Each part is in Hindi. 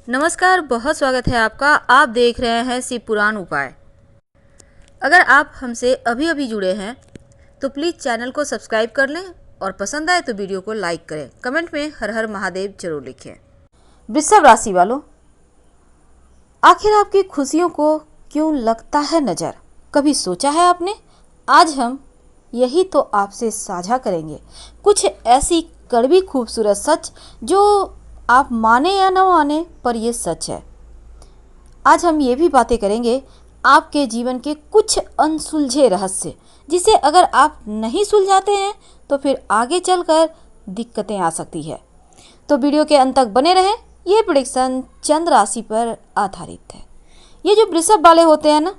नमस्कार, बहुत स्वागत है आपका। आप देख रहे हैं शिव पुराण उपाय। अगर आप हमसे अभी अभी जुड़े हैं तो प्लीज़ चैनल को सब्सक्राइब कर लें और पसंद आए तो वीडियो को लाइक करें। कमेंट में हर हर महादेव जरूर लिखें। वृषभ राशि वालों, आखिर आपकी खुशियों को क्यों लगता है नज़र? कभी सोचा है आपने? आज हम यही तो आपसे साझा करेंगे, कुछ ऐसी कड़वी खूबसूरत सच जो आप माने या ना माने पर ये सच है। आज हम ये भी बातें करेंगे आपके जीवन के कुछ अनसुलझे रहस्य, जिसे अगर आप नहीं सुलझाते हैं तो फिर आगे चलकर दिक्कतें आ सकती है। तो वीडियो के अंत तक बने रहें। ये प्रेडिक्शन चंद्र राशि पर आधारित है। ये जो वृषभ वाले होते हैं ना,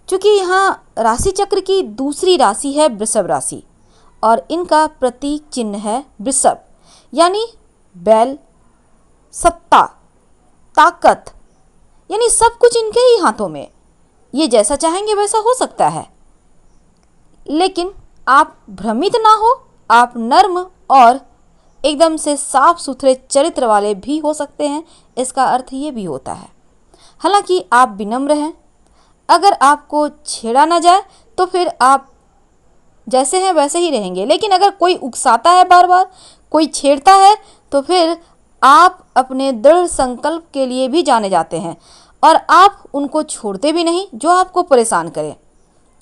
चूँकि यहाँ राशि चक्र की दूसरी राशि है वृषभ राशि और इनका प्रतीक चिन्ह है वृषभ, यानी बैल, सत्ता, ताकत, यानी सब कुछ इनके ही हाथों में। ये जैसा चाहेंगे वैसा हो सकता है। लेकिन आप भ्रमित ना हो, आप नर्म और एकदम से साफ सुथरे चरित्र वाले भी हो सकते हैं। इसका अर्थ ये भी होता है। हालांकि आप विनम्र हैं। अगर आपको छेड़ा ना जाए तो फिर आप जैसे हैं वैसे ही रहेंगे। लेकिन अगर कोई उकसाता है, बार बार कोई छेड़ता है, तो फिर आप अपने दृढ़ संकल्प के लिए भी जाने जाते हैं और आप उनको छोड़ते भी नहीं जो आपको परेशान करे।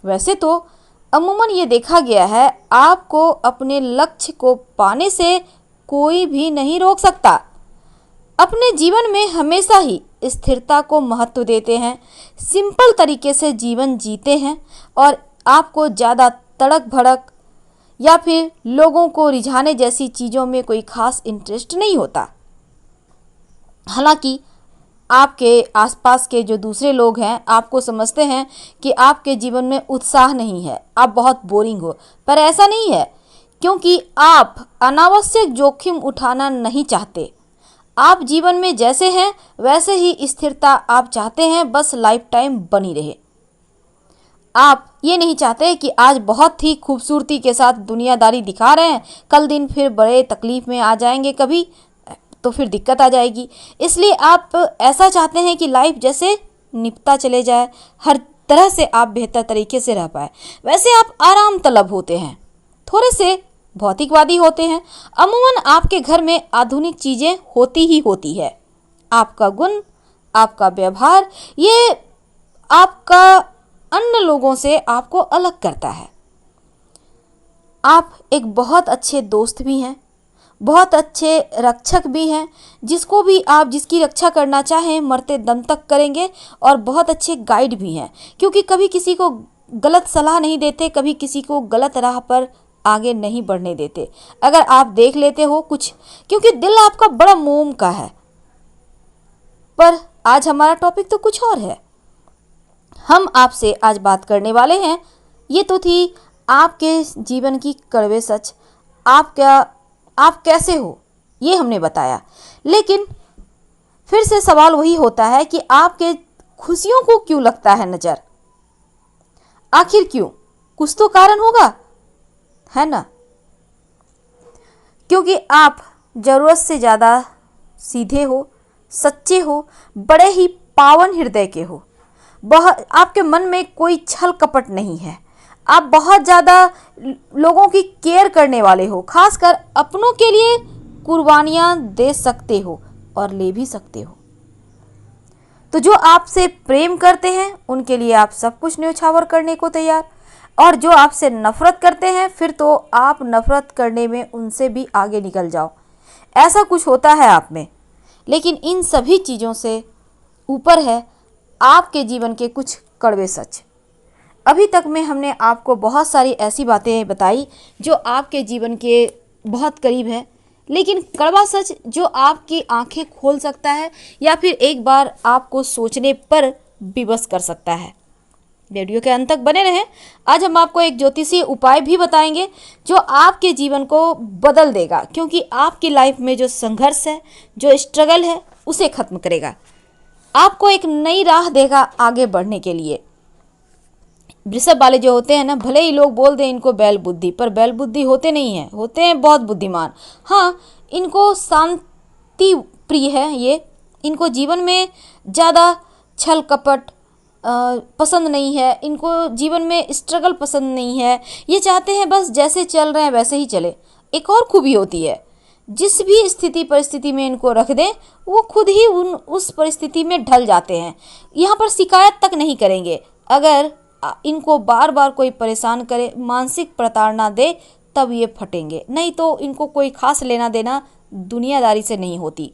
वैसे तो अमूमन ये देखा गया है, आपको अपने लक्ष्य को पाने से कोई भी नहीं रोक सकता। अपने जीवन में हमेशा ही स्थिरता को महत्व देते हैं, सिंपल तरीके से जीवन जीते हैं और आपको ज़्यादा तड़क भड़क या फिर लोगों को रिझाने जैसी चीज़ों में कोई खास इंटरेस्ट नहीं होता। हालांकि आपके आसपास के जो दूसरे लोग हैं आपको समझते हैं कि आपके जीवन में उत्साह नहीं है, आप बहुत बोरिंग हो, पर ऐसा नहीं है, क्योंकि आप अनावश्यक जोखिम उठाना नहीं चाहते। आप जीवन में जैसे हैं वैसे ही स्थिरता आप चाहते हैं, बस लाइफ टाइम बनी रहे। आप ये नहीं चाहते कि आज बहुत ही खूबसूरती के साथ दुनियादारी दिखा रहे हैं, कल दिन फिर बड़े तकलीफ में आ जाएंगे कभी तो फिर दिक्कत आ जाएगी। इसलिए आप ऐसा चाहते हैं कि लाइफ जैसे निपटा चले जाए, हर तरह से आप बेहतर तरीके से रह पाए। वैसे आप आराम तलब होते हैं, थोड़े से भौतिकवादी होते हैं। अमूमन आपके घर में आधुनिक चीज़ें होती ही होती है। आपका गुण, आपका व्यवहार, ये आपका अन्य लोगों से आपको अलग करता है। आप एक बहुत अच्छे दोस्त भी हैं, बहुत अच्छे रक्षक भी हैं। जिसको भी आप जिसकी रक्षा करना चाहें मरते दम तक करेंगे और बहुत अच्छे गाइड भी हैं, क्योंकि कभी किसी को गलत सलाह नहीं देते, कभी किसी को गलत राह पर आगे नहीं बढ़ने देते। अगर आप देख लेते हो कुछ, क्योंकि दिल आपका बड़ा मोम का है। पर आज हमारा टॉपिक तो कुछ और है। हम आपसे आज बात करने वाले हैं, ये तो थी आपके जीवन की कड़वे सच। आप कैसे हो ये हमने बताया, लेकिन फिर से सवाल वही होता है कि आपके खुशियों को क्यों लगता है नज़र? आखिर क्यों? कुछ तो कारण होगा, है ना? क्योंकि आप ज़रूरत से ज़्यादा सीधे हो, सच्चे हो, बड़े ही पावन हृदय के हो। बहुत आपके मन में कोई छल कपट नहीं है। आप बहुत ज़्यादा लोगों की केयर करने वाले हो, खासकर अपनों के लिए कुर्बानियाँ दे सकते हो और ले भी सकते हो। तो जो आपसे प्रेम करते हैं उनके लिए आप सब कुछ न्योछावर करने को तैयार, और जो आपसे नफरत करते हैं फिर तो आप नफरत करने में उनसे भी आगे निकल जाओ। ऐसा कुछ होता है आप में। लेकिन इन सभी चीज़ों से ऊपर है आपके जीवन के कुछ कड़वे सच। अभी तक में हमने आपको बहुत सारी ऐसी बातें बताई जो आपके जीवन के बहुत करीब है, लेकिन कड़वा सच जो आपकी आंखें खोल सकता है या फिर एक बार आपको सोचने पर विवश कर सकता है। वीडियो के अंत तक बने रहें। आज हम आपको एक ज्योतिषीय उपाय भी बताएंगे जो आपके जीवन को बदल देगा, क्योंकि आपकी लाइफ में जो संघर्ष है, जो स्ट्रगल है, उसे खत्म करेगा। आपको एक नई राह देगा आगे बढ़ने के लिए। वृषभ वाले जो होते हैं ना, भले ही लोग बोल दें इनको बैल बुद्धि, पर बैल बुद्धि होते नहीं हैं, होते हैं बहुत बुद्धिमान। हाँ, इनको शांति प्रिय है ये, इनको जीवन में ज़्यादा छल कपट पसंद नहीं है, इनको जीवन में स्ट्रगल पसंद नहीं है। ये चाहते हैं बस जैसे चल रहे हैं वैसे ही चले। एक और खूबी होती है, जिस भी स्थिति परिस्थिति में इनको रख दें वो खुद ही उस परिस्थिति में ढल जाते हैं। यहाँ पर शिकायत तक नहीं करेंगे। अगर इनको बार बार कोई परेशान करे, मानसिक प्रताड़ना दे, तब ये फटेंगे, नहीं तो इनको कोई खास लेना देना दुनियादारी से नहीं होती।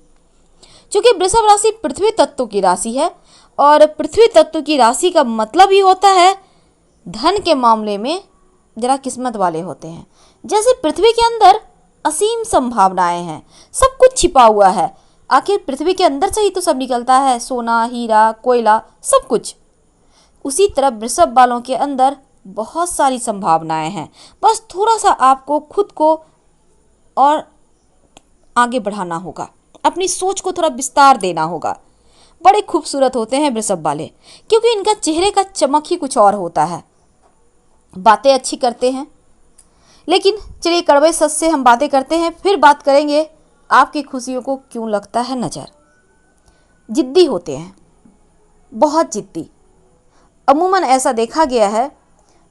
क्योंकि वृषभ राशि पृथ्वी तत्व की राशि है और पृथ्वी तत्व की राशि का मतलब ही होता है धन के मामले में जरा किस्मत वाले होते हैं। जैसे पृथ्वी के अंदर असीम संभावनाएं हैं, सब कुछ छिपा हुआ है। आखिर पृथ्वी के अंदर से ही तो सब निकलता है, सोना, हीरा, कोयला, सब कुछ। उसी तरह वृषभ वालों के अंदर बहुत सारी संभावनाएं हैं, बस थोड़ा सा आपको खुद को और आगे बढ़ाना होगा, अपनी सोच को थोड़ा विस्तार देना होगा। बड़े खूबसूरत होते हैं वृषभ वाले, क्योंकि इनका चेहरे का चमक ही कुछ और होता है। बातें अच्छी करते हैं, लेकिन चलिए कड़वे सच से हम बातें करते हैं, फिर बात करेंगे आपकी खुशियों को क्यों लगता है नज़र। जिद्दी होते हैं, बहुत जिद्दी। अमूमन ऐसा देखा गया है,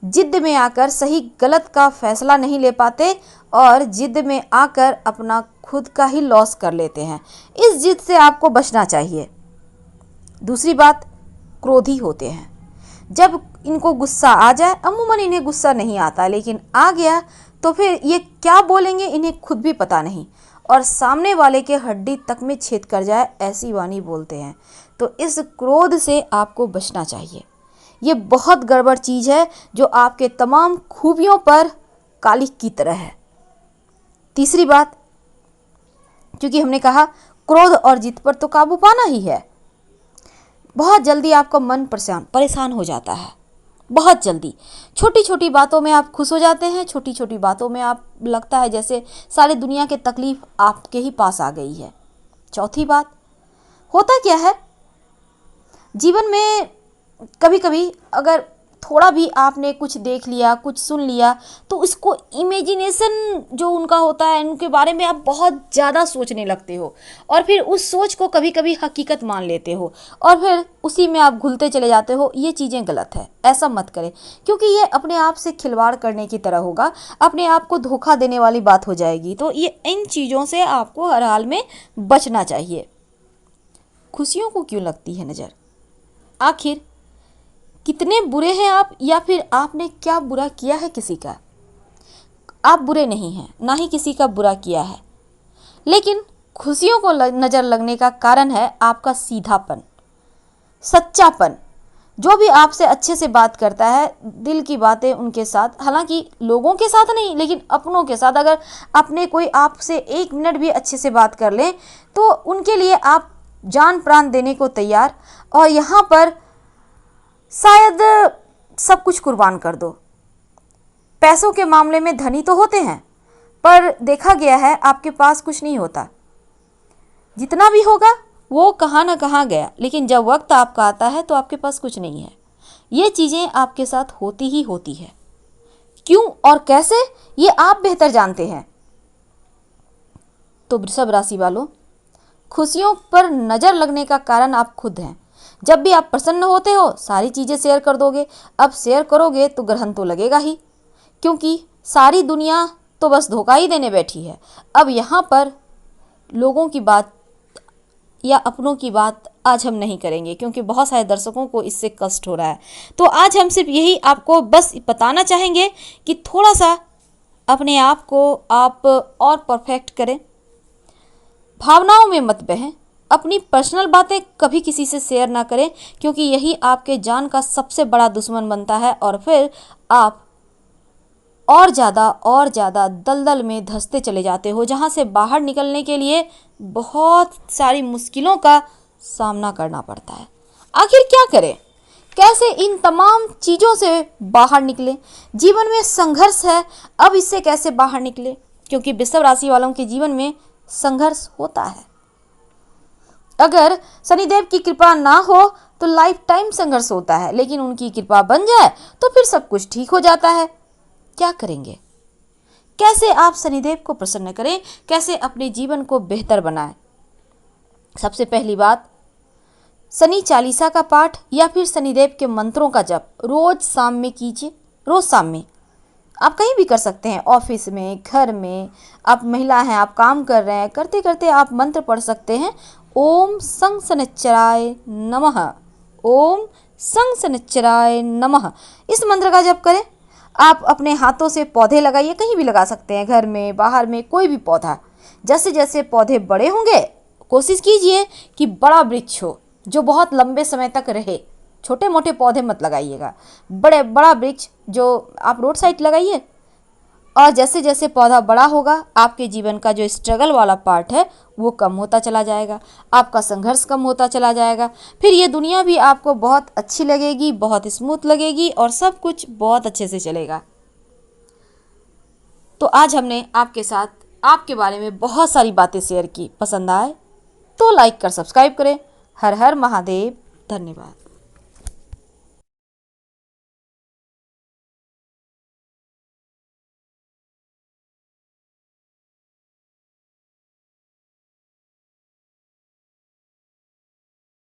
जिद में आकर सही गलत का फैसला नहीं ले पाते और जिद में आकर अपना खुद का ही लॉस कर लेते हैं। इस जिद से आपको बचना चाहिए। दूसरी बात, क्रोधी होते हैं। जब इनको गुस्सा आ जाए, अमूमन इन्हें गुस्सा नहीं आता, लेकिन आ गया तो फिर ये क्या बोलेंगे इन्हें खुद भी पता नहीं, और सामने वाले के हड्डी तक में छेद कर जाए ऐसी वाणी बोलते हैं। तो इस क्रोध से आपको बचना चाहिए। ये बहुत गड़बड़ चीज़ है जो आपके तमाम खूबियों पर कालिक की तरह है। तीसरी बात, क्योंकि हमने कहा क्रोध और जिद पर तो काबू पाना ही है, बहुत जल्दी आपका मन परेशान हो जाता है। बहुत जल्दी छोटी छोटी बातों में आप खुश हो जाते हैं, छोटी छोटी बातों में आप लगता है जैसे सारी दुनिया की तकलीफ आपके ही पास आ गई है। चौथी बात, होता क्या है जीवन में, कभी कभी अगर थोड़ा भी आपने कुछ देख लिया, कुछ सुन लिया, तो इसको इमेजिनेशन जो उनका होता है, उनके बारे में आप बहुत ज़्यादा सोचने लगते हो और फिर उस सोच को कभी कभी हकीकत मान लेते हो और फिर उसी में आप घुलते चले जाते हो। ये चीज़ें गलत है, ऐसा मत करें, क्योंकि ये अपने आप से खिलवाड़ करने की तरह होगा, अपने आप को धोखा देने वाली बात हो जाएगी। तो ये इन चीज़ों से आपको हर हाल में बचना चाहिए। खुशियों को क्यों लगती है नज़र? आखिर कितने बुरे हैं आप, या फिर आपने क्या बुरा किया है किसी का? आप बुरे नहीं हैं, ना ही किसी का बुरा किया है, लेकिन खुशियों को नज़र लगने का कारण है आपका सीधापन, सच्चापन। जो भी आपसे अच्छे से बात करता है, दिल की बातें उनके साथ, हालांकि लोगों के साथ नहीं लेकिन अपनों के साथ, अगर अपने कोई आपसे 1 मिनट भी अच्छे से बात कर लें तो उनके लिए आप जान प्राण देने को तैयार, और यहाँ पर शायद सब कुछ कुर्बान कर दो। पैसों के मामले में धनी तो होते हैं, पर देखा गया है आपके पास कुछ नहीं होता। जितना भी होगा वो कहाँ ना कहाँ गया, लेकिन जब वक्त आपका आता है तो आपके पास कुछ नहीं है। ये चीज़ें आपके साथ होती ही होती है। क्यों और कैसे, ये आप बेहतर जानते हैं। तो वृषभ राशि वालों, खुशियों पर नज़र लगने का कारण आप खुद हैं। जब भी आप प्रसन्न होते हो सारी चीज़ें शेयर कर दोगे। अब शेयर करोगे तो ग्रहण तो लगेगा ही, क्योंकि सारी दुनिया तो बस धोखा ही देने बैठी है। अब यहाँ पर लोगों की बात या अपनों की बात आज हम नहीं करेंगे, क्योंकि बहुत सारे दर्शकों को इससे कष्ट हो रहा है। तो आज हम सिर्फ यही आपको बस बताना चाहेंगे कि थोड़ा सा अपने आप को आप और परफेक्ट करें, भावनाओं में मत बहें, अपनी पर्सनल बातें कभी किसी से शेयर ना करें, क्योंकि यही आपके जान का सबसे बड़ा दुश्मन बनता है और फिर आप और ज़्यादा दलदल में धंसते चले जाते हो, जहाँ से बाहर निकलने के लिए बहुत सारी मुश्किलों का सामना करना पड़ता है। आखिर क्या करें, कैसे इन तमाम चीज़ों से बाहर निकलें? जीवन में संघर्ष है, अब इससे कैसे बाहर निकले? क्योंकि वृषभ राशि वालों के जीवन में संघर्ष होता है। अगर शनिदेव की कृपा ना हो तो लाइफ टाइम संघर्ष होता है, लेकिन उनकी कृपा बन जाए तो फिर सब कुछ ठीक हो जाता है। क्या करेंगे? कैसे आप शनिदेव को प्रसन्न करें, कैसे अपने जीवन को बेहतर बनाएं? सबसे पहली बात, शनि चालीसा का पाठ या फिर शनिदेव के मंत्रों का जप रोज शाम में कीजिए। रोज शाम में आप कहीं भी कर सकते हैं, ऑफिस में, घर में, आप महिला हैं, आप काम कर रहे हैं, करते करते आप मंत्र पढ़ सकते हैं। ओम सं शनिच्चराय नमः, ओम सं शनिच्चराय नमः, इस मंत्र का जप करें। आप अपने हाथों से पौधे लगाइए, कहीं भी लगा सकते हैं, घर में, बाहर में, कोई भी पौधा। जैसे जैसे पौधे बड़े होंगे कोशिश कीजिए कि बड़ा वृक्ष हो जो बहुत लंबे समय तक रहे। छोटे मोटे पौधे मत लगाइएगा, बड़ा वृक्ष जो आप रोड साइड लगाइए। और जैसे जैसे पौधा बड़ा होगा आपके जीवन का जो स्ट्रगल वाला पार्ट है वो कम होता चला जाएगा, आपका संघर्ष कम होता चला जाएगा। फिर ये दुनिया भी आपको बहुत अच्छी लगेगी, बहुत स्मूथ लगेगी और सब कुछ बहुत अच्छे से चलेगा। तो आज हमने आपके साथ आपके बारे में बहुत सारी बातें शेयर की। पसंद आए तो लाइक कर सब्सक्राइब करें। हर हर महादेव। धन्यवाद।